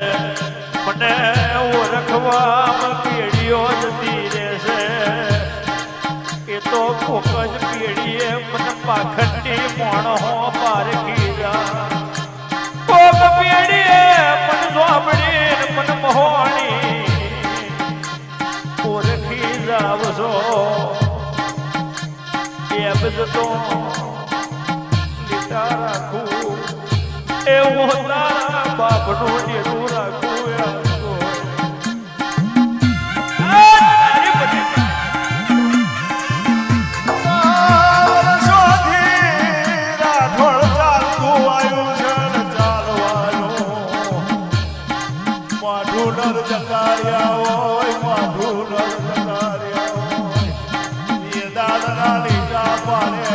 મને ઓળખવામાં પેઢીઓ જતી રહેશે એ તો કોક જ પેઢીએ મને પાખંડી મોણો પારખી જા કોક પેઢીએ મને જોબડી મને મહોણી ઓળખી જાવશો એ બધો લીટા રાખું એવું તારા બાપનું ડેરું રાખું દાદા લીટા પાડે